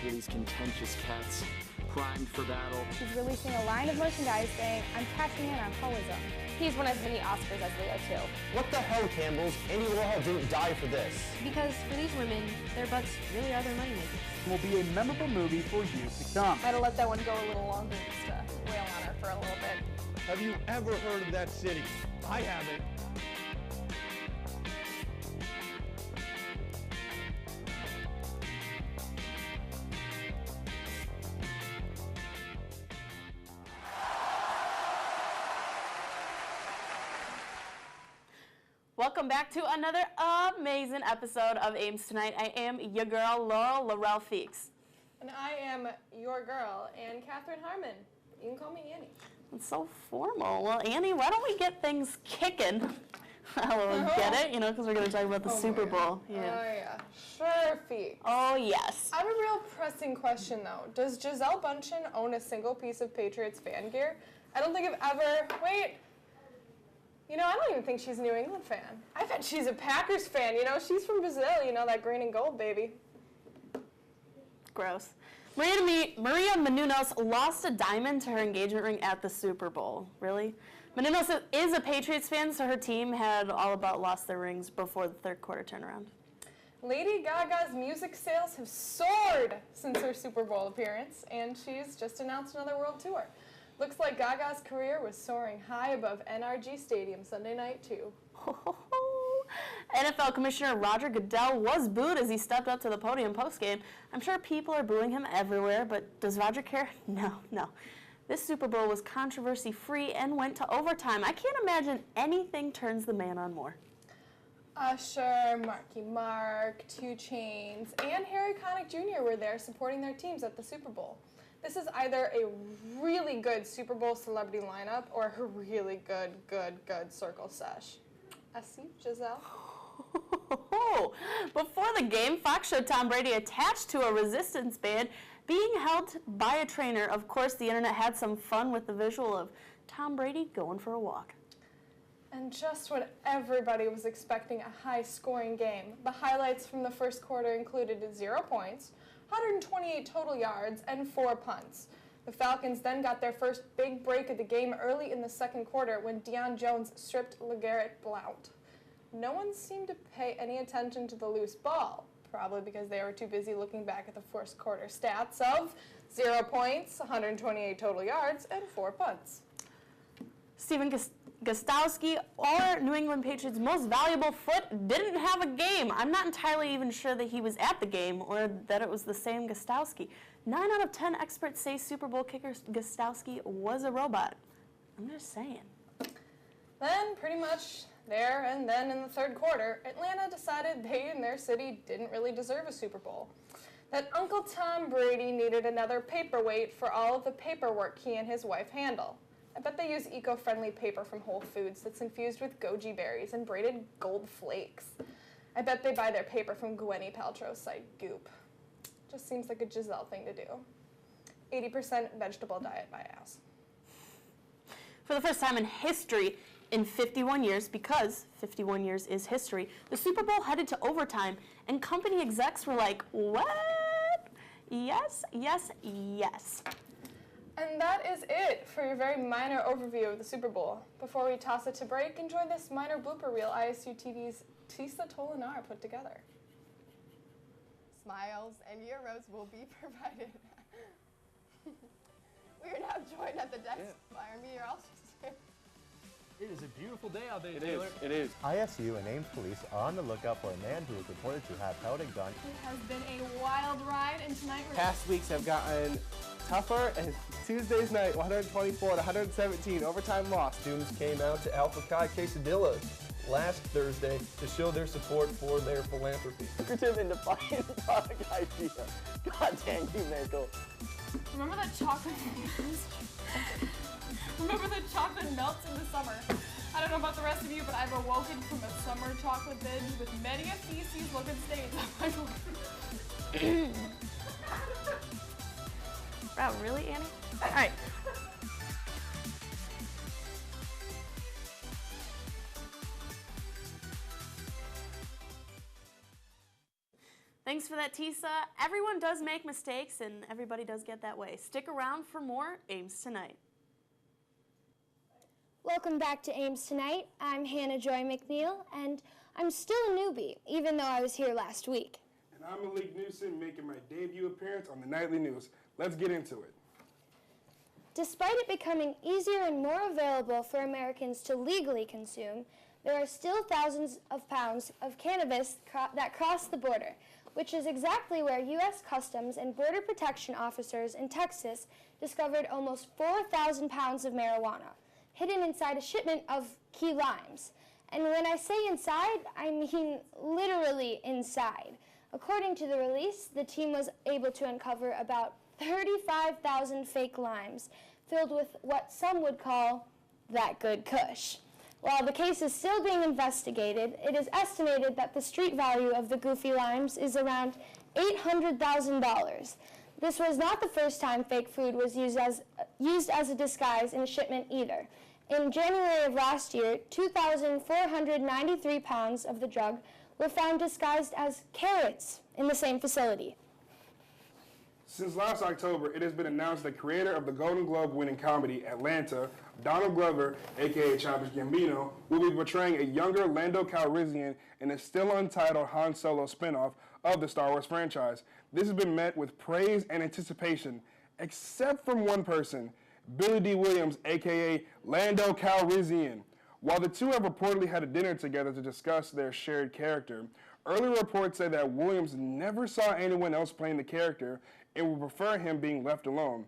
Here these contentious pets, primed for battle. He's releasing a line of merchandise saying, I'm cashing in on holism. He's won as many Oscars as Leo, too. What the hell, Campbells? Andy Warhol didn't die for this. Because for these women, their butts really are their moneymakers. Will be a memorable movie for years to come. I had to let that one go a little longer just to wail on her for a little bit. Have you ever heard of that city? I haven't. Welcome back to another amazing episode of Ames Tonight. I am your girl, Laurel Feeks. And I am your girl, Ann Catherine Harmon. You can call me Annie. It's so formal. Well, Annie, why don't we get things kicking? Get it? You know, because we're going to talk about the Super Bowl. Yeah. Oh, yeah. Sure, Feeks. Oh, yes. I have a real pressing question, though. Does Gisele Bündchen own a single piece of Patriots fan gear? I don't think I've ever... Wait. You know, I don't even think she's a New England fan. I bet she's a Packers fan. You know, she's from Brazil. You know, that green and gold, baby. Gross. Maria Menounos lost a diamond to her engagement ring at the Super Bowl. Really? Menounos is a Patriots fan, so her team had all about lost their rings before the third quarter turnaround. Lady Gaga's music sales have soared since her Super Bowl appearance, and she's just announced another world tour. Looks like Gaga's career was soaring high above NRG Stadium Sunday night, too. NFL Commissioner Roger Goodell was booed as he stepped up to the podium postgame. I'm sure people are booing him everywhere, but does Roger care? No. This Super Bowl was controversy-free and went to overtime. I can't imagine anything turns the man on more. Usher, Marky Mark, 2 Chainz, and Harry Connick Jr. were there supporting their teams at the Super Bowl. This is either a really good Super Bowl celebrity lineup or a really good circle sesh. I see, Giselle. Before the game, Fox showed Tom Brady attached to a resistance band being held by a trainer. Of course, the internet had some fun with the visual of Tom Brady going for a walk. And just when everybody was expecting a high-scoring game, the highlights from the first quarter included 0 points, 128 total yards, and 4 punts. The Falcons then got their first big break of the game early in the second quarter when Deion Jones stripped LeGarrette Blount. No one seemed to pay any attention to the loose ball, probably because they were too busy looking back at the first quarter stats of 0 points, 128 total yards, and 4 punts. Stephen Gostkowski, or New England Patriots' most valuable foot, didn't have a game. I'm not entirely even sure that he was at the game or that it was the same Gostkowski. 9 out of 10 experts say Super Bowl kicker Gostkowski was a robot. I'm just saying. Then, pretty much there and then in the third quarter, Atlanta decided they and their city didn't really deserve a Super Bowl. That Uncle Tom Brady needed another paperweight for all of the paperwork he and his wife handle. I bet they use eco-friendly paper from Whole Foods that's infused with goji berries and braided gold flakes. I bet they buy their paper from Gwyneth Paltrow's site Goop. Just seems like a Giselle thing to do. 80% vegetable diet my ass. For the first time in history, in 51 years, because 51 years is history, the Super Bowl headed to overtime, and company execs were like, what? Yes. And that is it for your very minor overview of the Super Bowl. Before we toss it to break, enjoy this minor blooper reel ISU TV's Tisa Tolinar put together. Smiles and euros will be provided. We are now joined at the desk by our meteorologist. It is a beautiful day out there, It Taylor. is. It is. ISU and Ames police are on the lookout for a man who is reported to have held a gun. It has been a wild ride, and tonight we're... Past weeks have gotten tougher, and Tuesday's night, 124 to 117, overtime loss. Students came out to Alpha Chi Quesadilla last Thursday to show their support for their philanthropy. Lucrative and defiant product idea. God dang you, Mako. Remember that chocolate... Remember that chocolate melts in the summer. I don't know about the rest of you, but I've awoken from a summer chocolate binge with many a feces-looking stains on my Wow, really, Annie? All right. Thanks for that, Tisa. Everyone does make mistakes, and everybody does get that way. Stick around for more Ames Tonight. Welcome back to Ames Tonight. I'm Hannah Joy McNeil, and I'm still a newbie, even though I was here last week. And I'm Malik Newsom, making my debut appearance on the Nightly News. Let's get into it. Despite it becoming easier and more available for Americans to legally consume, there are still thousands of pounds of cannabis that cross the border, which is exactly where U.S. Customs and Border Protection officers in Texas discovered almost 4,000 pounds of marijuana, hidden inside a shipment of key limes. And when I say inside, I mean literally inside. According to the release, the team was able to uncover about 35,000 fake limes filled with what some would call that good kush. While the case is still being investigated, it is estimated that the street value of the goofy limes is around $800,000. This was not the first time fake food was used as a disguise in a shipment either. In January of last year, 2,493 pounds of the drug were found disguised as carrots in the same facility. Since last October, it has been announced that creator of the Golden Globe-winning comedy Atlanta, Donald Glover, a.k.a. Childish Gambino, will be portraying a younger Lando Calrissian in a still untitled Han Solo spinoff of the Star Wars franchise. This has been met with praise and anticipation, except from one person, Billy D. Williams, a.k.a. Lando Calrissian. While the two have reportedly had a dinner together to discuss their shared character, early reports say that Williams never saw anyone else playing the character and would prefer him being left alone.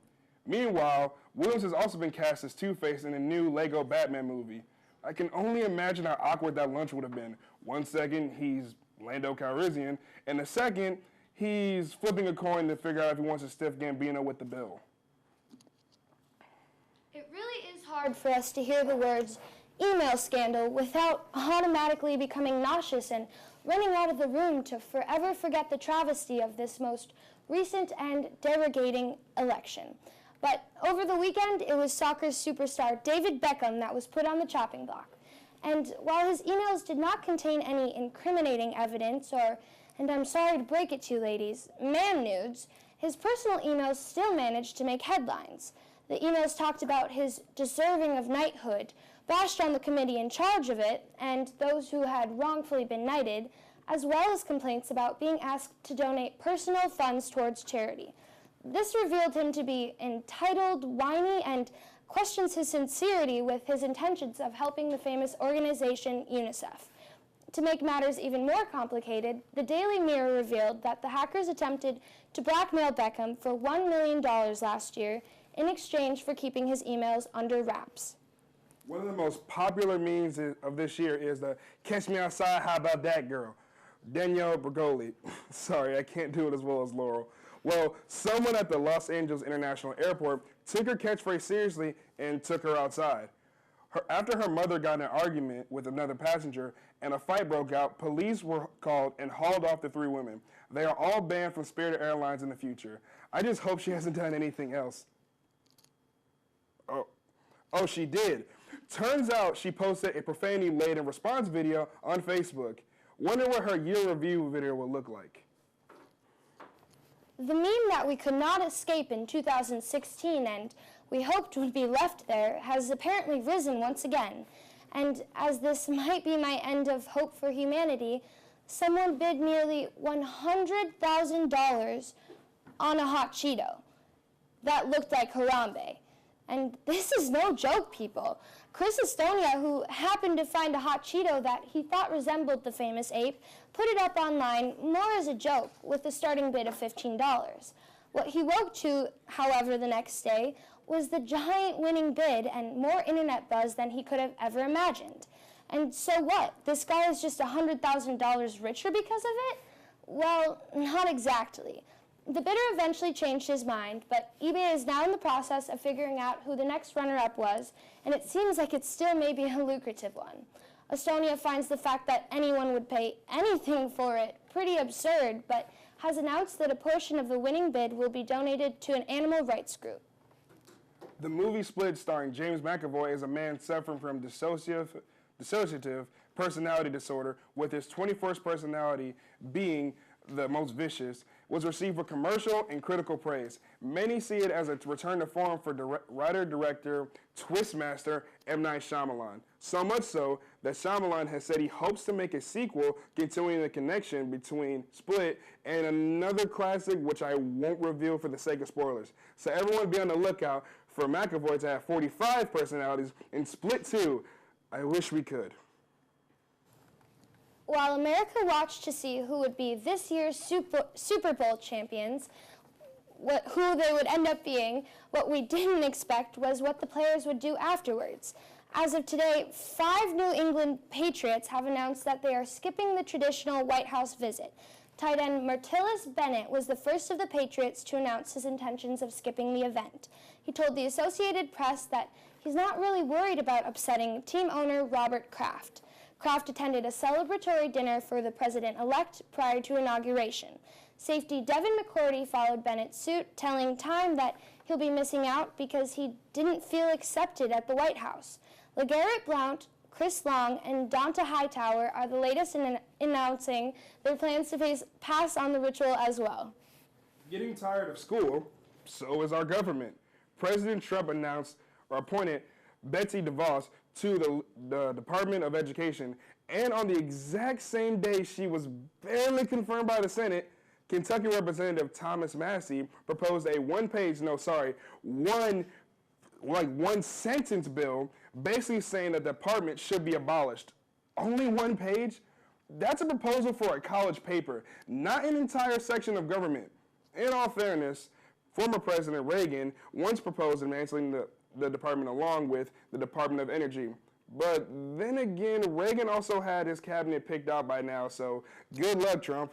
Meanwhile, Williams has also been cast as Two-Face in a new Lego Batman movie. I can only imagine how awkward that lunch would have been. One second, he's Lando Calrissian, and the second, he's flipping a coin to figure out if he wants to stiff Gambino with the bill. It really is hard for us to hear the words email scandal without automatically becoming nauseous and running out of the room to forever forget the travesty of this most recent and derogating election. But over the weekend, it was soccer superstar David Beckham that was put on the chopping block. And while his emails did not contain any incriminating evidence or, and I'm sorry to break it to you ladies, man nudes, his personal emails still managed to make headlines. The emails talked about his deserving of knighthood, bashed on the committee in charge of it, and those who had wrongfully been knighted, as well as complaints about being asked to donate personal funds towards charity. This revealed him to be entitled, whiny, and questions his sincerity with his intentions of helping the famous organization UNICEF. To make matters even more complicated, the Daily Mirror revealed that the hackers attempted to blackmail Beckham for $1 million last year in exchange for keeping his emails under wraps. One of the most popular memes of this year is the "Catch Me Outside, How About That Girl?" Danielle Bergoli. Sorry, I can't do it as well as Laurel. Well, someone at the Los Angeles International Airport took her catchphrase seriously and took her outside. After her mother got in an argument with another passenger and a fight broke out, police were called and hauled off the three women. They are all banned from Spirit Airlines in the future. I just hope she hasn't done anything else. Oh, she did. Turns out she posted a profanity-laden response video on Facebook. Wonder what her year review video will look like. The meme that we could not escape in 2016 and we hoped would be left there has apparently risen once again. And as this might be my end of hope for humanity, someone bid nearly $100,000 on a hot Cheeto that looked like Harambe. And this is no joke, people. Chris Estonia, who happened to find a hot Cheeto that he thought resembled the famous ape, put it up online more as a joke with a starting bid of $15. What he woke to, however, the next day was the giant winning bid and more internet buzz than he could have ever imagined. And so what? This guy is just $100,000 richer because of it? Well, not exactly. The bidder eventually changed his mind, but eBay is now in the process of figuring out who the next runner-up was, and it seems like it still may be a lucrative one. Estonia finds the fact that anyone would pay anything for it pretty absurd, but has announced that a portion of the winning bid will be donated to an animal rights group. The movie Split, starring James McAvoy, is a man suffering from dissociative personality disorder, with his 21st personality being the most vicious, was received with commercial and critical praise. Many see it as a return to form for writer-director, twistmaster M. Night Shyamalan. So much so that Shyamalan has said he hopes to make a sequel continuing the connection between Split and another classic, which I won't reveal for the sake of spoilers. So everyone be on the lookout for McAvoy to have 45 personalities in Split 2. I wish we could. While America watched to see who would be this year's Super Bowl champions, who they would end up being, what we didn't expect was what the players would do afterwards. As of today, 5 New England Patriots have announced that they are skipping the traditional White House visit. Tight end Martellus Bennett was the first of the Patriots to announce his intentions of skipping the event. He told the Associated Press that he's not really worried about upsetting team owner Robert Kraft. Kraft attended a celebratory dinner for the president-elect prior to inauguration. Safety Devin McCourty followed Bennett's suit, telling Time that he'll be missing out because he didn't feel accepted at the White House. LeGarrette Blount, Chris Long, and Donta Hightower are the latest in announcing their plans to pass on the ritual as well. Getting tired of school, so is our government. President Trump announced or appointed Betsy DeVos to the Department of Education, and on the exact same day she was barely confirmed by the Senate, Kentucky Representative Thomas Massey proposed a one sentence bill basically saying that the department should be abolished. Only one page? That's a proposal for a college paper, not an entire section of government. In all fairness, former President Reagan once proposed dismantling the department along with the Department of Energy. But then again, Reagan also had his cabinet picked out by now, so good luck, Trump.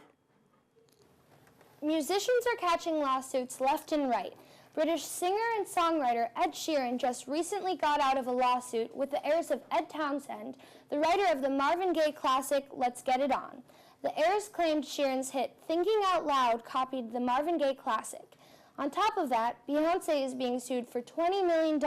Musicians are catching lawsuits left and right. British singer and songwriter Ed Sheeran just recently got out of a lawsuit with the heirs of Ed Townsend, the writer of the Marvin Gaye classic Let's Get It On. The heirs claimed Sheeran's hit Thinking Out Loud copied the Marvin Gaye classic. On top of that, Beyoncé is being sued for $20 million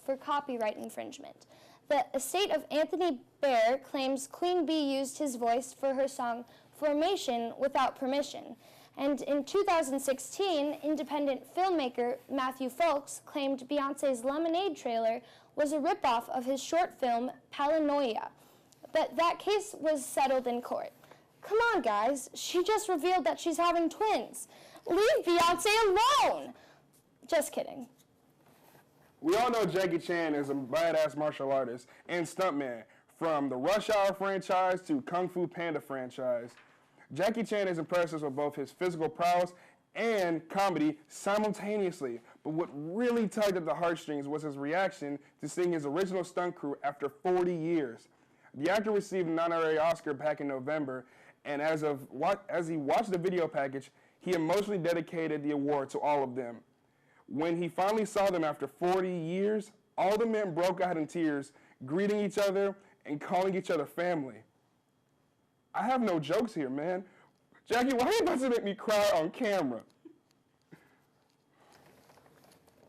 for copyright infringement. The estate of Anthony Bear claims Queen Bee used his voice for her song Formation without permission. And in 2016, independent filmmaker Matthew Folks claimed Beyoncé's Lemonade trailer was a ripoff of his short film Paranoia. But that case was settled in court. Come on, guys. She just revealed that she's having twins. Leave Beyoncé alone! Just kidding. We all know Jackie Chan is a badass martial artist and stuntman, from the Rush Hour franchise to Kung Fu Panda franchise. Jackie Chan has impressed us with both his physical prowess and comedy simultaneously, but what really tugged at the heartstrings was his reaction to seeing his original stunt crew after 40 years. The actor received an honorary Oscar back in November, and as he watched the video package, he emotionally dedicated the award to all of them. When he finally saw them after 40 years, all the men broke out in tears, greeting each other and calling each other family. I have no jokes here, man. Jackie, why are you about to make me cry on camera?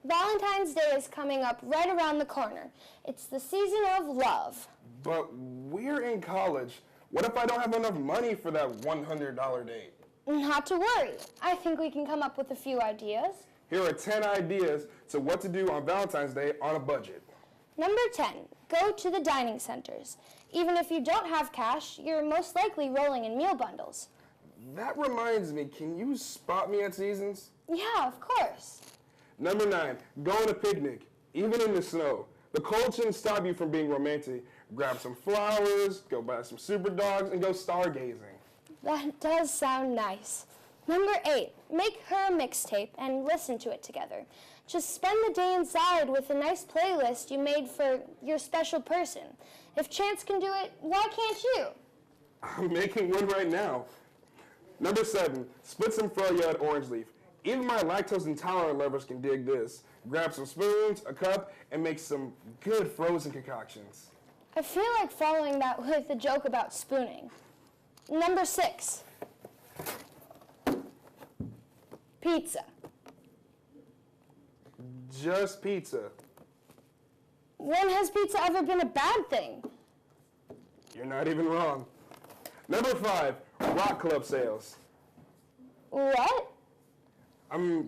Valentine's Day is coming up right around the corner. It's the season of love. But we're in college. What if I don't have enough money for that $100 date? Not to worry. I think we can come up with a few ideas. Here are 10 ideas to what to do on Valentine's Day on a budget. Number 10, go to the dining centers. Even if you don't have cash, you're most likely rolling in meal bundles. That reminds me, can you spot me at Seasons? Yeah, of course. Number 9, go on a picnic, even in the snow. The cold shouldn't stop you from being romantic. Grab some flowers, go buy some super dogs, and go stargazing. That does sound nice. Number 8, make her a mixtape and listen to it together. Just spend the day inside with a nice playlist you made for your special person. If Chance can do it, why can't you? I'm making one right now. Number 7, split some froyo at Orange Leaf. Even my lactose intolerant lovers can dig this. Grab some spoons, a cup, and make some good frozen concoctions. I feel like following that with a joke about spooning. Number 6, pizza. Just pizza. When has pizza ever been a bad thing? You're not even wrong. Number 5, rock club sales. What?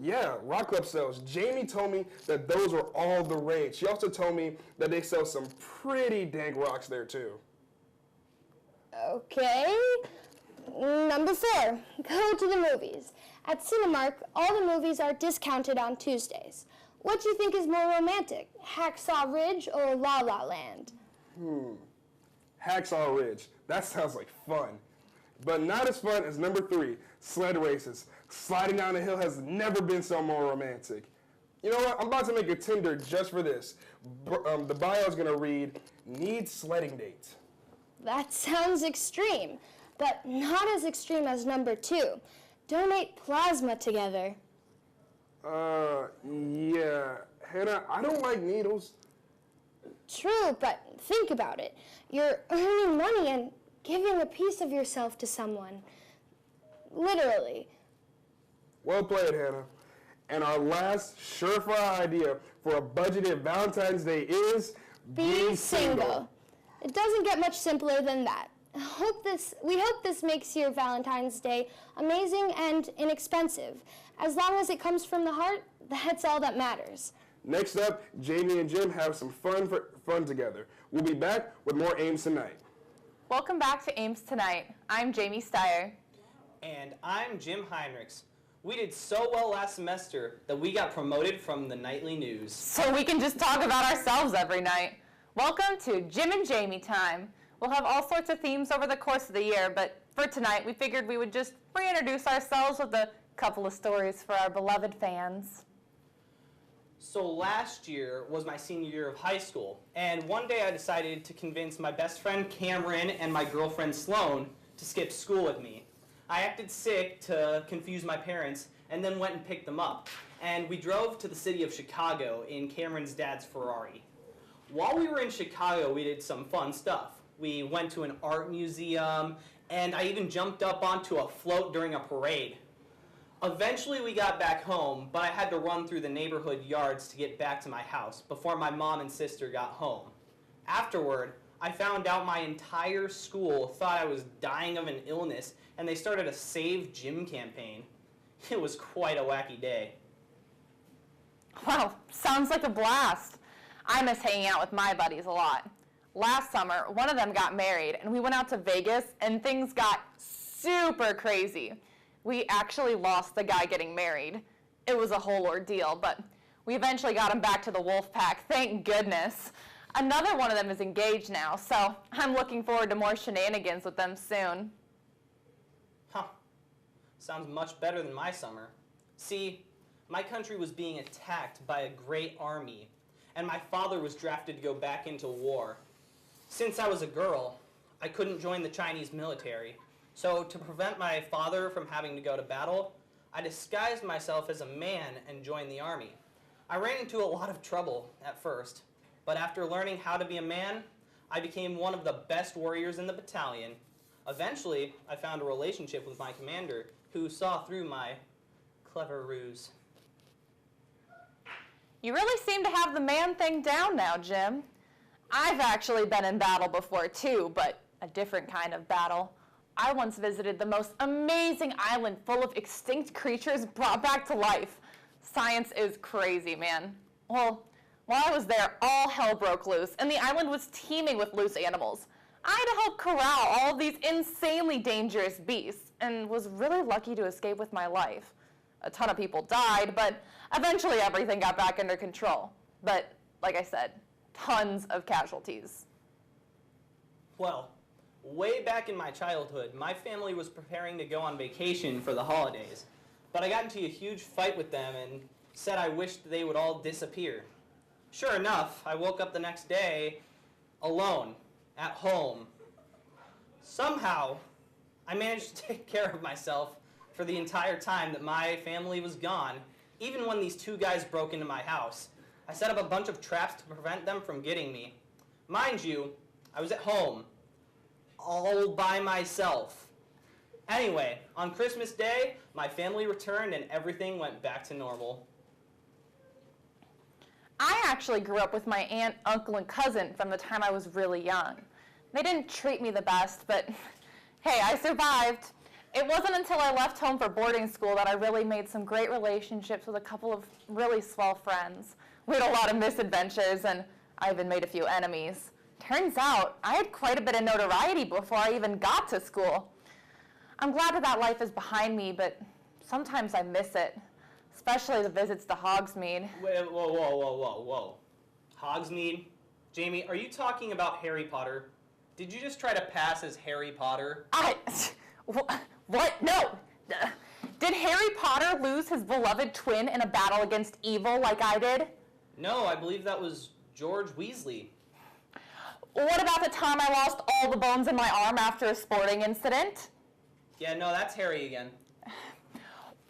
Yeah, rock club sales. Jamie told me that those were all the rage. She also told me that they sell some pretty dank rocks there too. Okay. Number 4, go to the movies. At Cinemark, all the movies are discounted on Tuesdays. What do you think is more romantic, Hacksaw Ridge or La La Land? Hacksaw Ridge. That sounds like fun. But not as fun as number 3, sled races. Sliding down a hill has never been so more romantic. You know what? I'm about to make a Tinder just for this. The bio is going to read, need sledding date. That sounds extreme, but not as extreme as number 2. Donate plasma together. Yeah. Hannah, I don't like needles. True, but think about it. You're earning money and giving a piece of yourself to someone. Literally. Well played, Hannah. And our last surefire idea for a budgeted Valentine's Day is Be single. It doesn't get much simpler than that. We hope this makes your Valentine's Day amazing and inexpensive. As long as it comes from the heart, that's all that matters. Next up, Jamie and Jim have some fun together. We'll be back with more Ames Tonight. Welcome back to Ames Tonight. I'm Jamie Steyer. And I'm Jim Heinrichs. We did so well last semester that we got promoted from the nightly news. So we can just talk about ourselves every night. Welcome to Jim and Jamie time. We'll have all sorts of themes over the course of the year, but for tonight we figured we would just reintroduce ourselves with a couple of stories for our beloved fans. So last year was my senior year of high school, and one day I decided to convince my best friend Cameron and my girlfriend Sloan to skip school with me. I acted sick to confuse my parents and then went and picked them up, and we drove to the city of Chicago in Cameron's dad's Ferrari. While we were in Chicago, we did some fun stuff. We went to an art museum, and I even jumped up onto a float during a parade. Eventually we got back home, but I had to run through the neighborhood yards to get back to my house before my mom and sister got home. Afterward, I found out my entire school thought I was dying of an illness, and they started a Save Jim campaign. It was quite a wacky day. Wow, sounds like a blast. I miss hanging out with my buddies a lot. Last summer, one of them got married, and we went out to Vegas, and things got super crazy. We actually lost the guy getting married. It was a whole ordeal, but we eventually got him back to the wolf pack, thank goodness. Another one of them is engaged now, so I'm looking forward to more shenanigans with them soon. Huh. Sounds much better than my summer. See, my country was being attacked by a great army, and my father was drafted to go back into war. Since I was a girl, I couldn't join the Chinese military. So to prevent my father from having to go to battle, I disguised myself as a man and joined the army. I ran into a lot of trouble at first, but after learning how to be a man, I became one of the best warriors in the battalion. Eventually, I found a relationship with my commander, who saw through my clever ruse. You really seem to have the man thing down now, Jim. I've actually been in battle before too, but a different kind of battle. I once visited the most amazing island full of extinct creatures brought back to life. Science is crazy, man. Well, while I was there, all hell broke loose, and the island was teeming with loose animals. I had to help corral all of these insanely dangerous beasts, and was really lucky to escape with my life. A ton of people died, but eventually everything got back under control. But, like I said, tons of casualties. Well, way back in my childhood, my family was preparing to go on vacation for the holidays, but I got into a huge fight with them and said I wished they would all disappear. Sure enough, I woke up the next day alone, at home. Somehow, I managed to take care of myself for the entire time that my family was gone, even when these two guys broke into my house. I set up a bunch of traps to prevent them from getting me. Mind you, I was at home, all by myself. Anyway, on Christmas Day, my family returned and everything went back to normal. I actually grew up with my aunt, uncle, and cousin from the time I was really young. They didn't treat me the best, but hey, I survived. It wasn't until I left home for boarding school that I really made some great relationships with a couple of really swell friends. We had a lot of misadventures, and I even made a few enemies. Turns out, I had quite a bit of notoriety before I even got to school. I'm glad that life is behind me, but sometimes I miss it, especially the visits to Hogsmeade. Wait, whoa. Hogsmeade? Jamie, are you talking about Harry Potter? Did you just try to pass as Harry Potter? What? No! Did Harry Potter lose his beloved twin in a battle against evil like I did? No, I believe that was George Weasley. What about the time I lost all the bones in my arm after a sporting incident? Yeah, no, that's Harry again.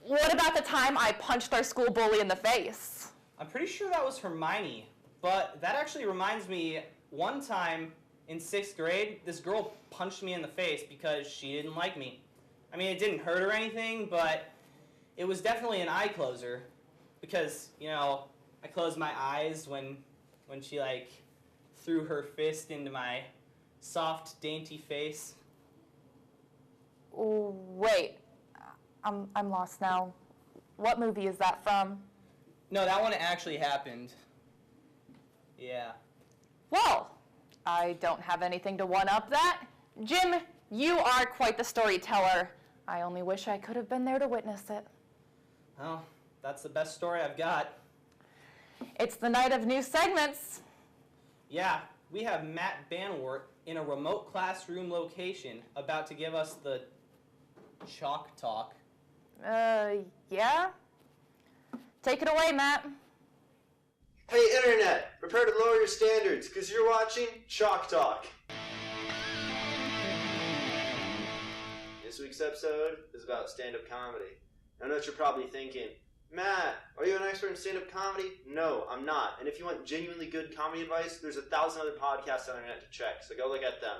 What about the time I punched our school bully in the face? I'm pretty sure that was Hermione, but that actually reminds me, one time in 6th grade, this girl punched me in the face because she didn't like me. I mean, it didn't hurt or anything, but it was definitely an eye closer because, you know, I closed my eyes when she, like, threw her fist into my soft, dainty face. Wait, I'm lost now. What movie is that from? No, that one actually happened. Yeah. Well, I don't have anything to one-up that. Jim, you are quite the storyteller. I only wish I could have been there to witness it. Well, that's the best story I've got. It's the night of new segments. Yeah, we have Matt Banwart in a remote classroom location about to give us the chalk talk. Yeah? Take it away, Matt. Hey, Internet, prepare to lower your standards, because you're watching Chalk Talk. This week's episode is about stand-up comedy. I know what you're probably thinking, Matt, are you an expert in stand-up comedy? No, I'm not. And if you want genuinely good comedy advice, there's 1,000 other podcasts on the internet to check, so go look at them.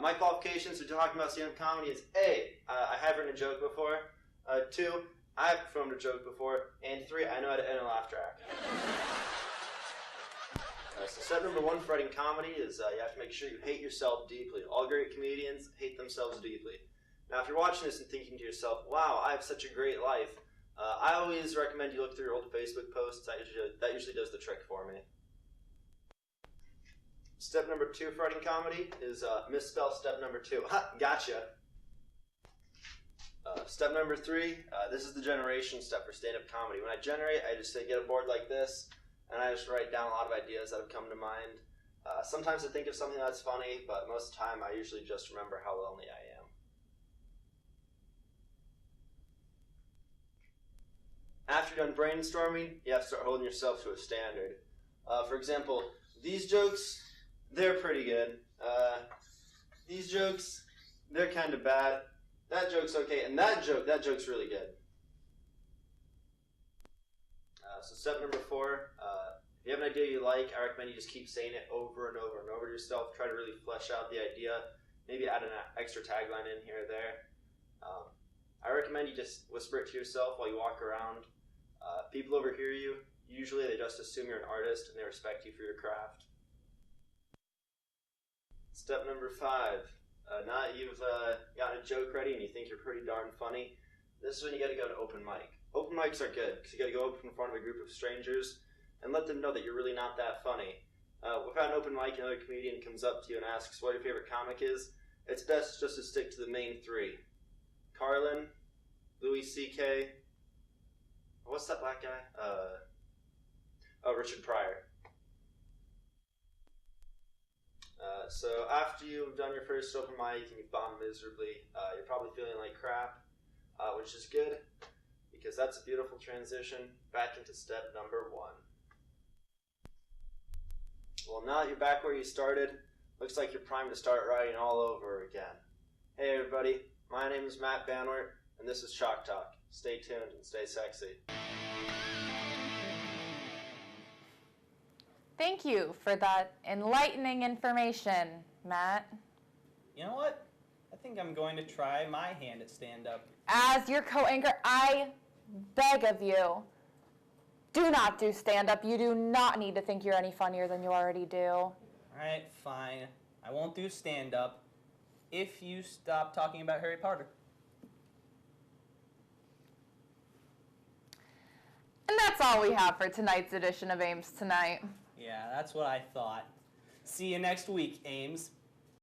My qualifications for talking about stand-up comedy is A, I have written a joke before, 2, I have performed a joke before, and 3, I know how to end a laugh track. So step number 1 for writing comedy is you have to make sure you hate yourself deeply. All great comedians hate themselves deeply. Now, if you're watching this and thinking to yourself, wow, I have such a great life, I always recommend you look through your old Facebook posts. That usually does the trick for me. Step number 2 for writing comedy is misspell step number 2. Ha, gotcha. Step number 3, this is the generation step for stand-up comedy. When I generate, I just get a board like this, and I just write down a lot of ideas that have come to mind. Sometimes I think of something that's funny, but most of the time I usually just remember how lonely I am. After you're done brainstorming, you have to start holding yourself to a standard. For example, these jokes, they're pretty good. These jokes, they're kind of bad. That joke's okay, and that joke's really good. So step number 4, if you have an idea you like, I recommend you just keep saying it over and over and over to yourself. Try to really flesh out the idea. Maybe add an extra tagline in here or there. I recommend you just whisper it to yourself while you walk around. People overhear you. Usually they just assume you're an artist and they respect you for your craft. Step number 5. Now that you've gotten a joke ready and you think you're pretty darn funny, this is when you got to go to open mic. Open mics are good because you got to go up in front of a group of strangers and let them know that you're really not that funny. Without an open mic, another comedian comes up to you and asks what your favorite comic is. It's best just to stick to the main 3. Carlin, Louis C.K., what's that black guy? Richard Pryor. So after you've done your first open mic and you've bombed miserably, you're probably feeling like crap, which is good because that's a beautiful transition back into step number 1. Well, now that you're back where you started, looks like you're primed to start writing all over again. Hey everybody, my name is Matt Banwart, and this is Chalk Talk. Stay tuned and stay sexy. Thank you for that enlightening information, Matt. You know what? I think I'm going to try my hand at stand-up. As your co-anchor, I beg of you, do not do stand-up. You do not need to think you're any funnier than you already do. All right, fine. I won't do stand-up if you stop talking about Harry Potter. all we have for tonight's edition of Ames Tonight. Yeah, that's what I thought. See you next week, Ames.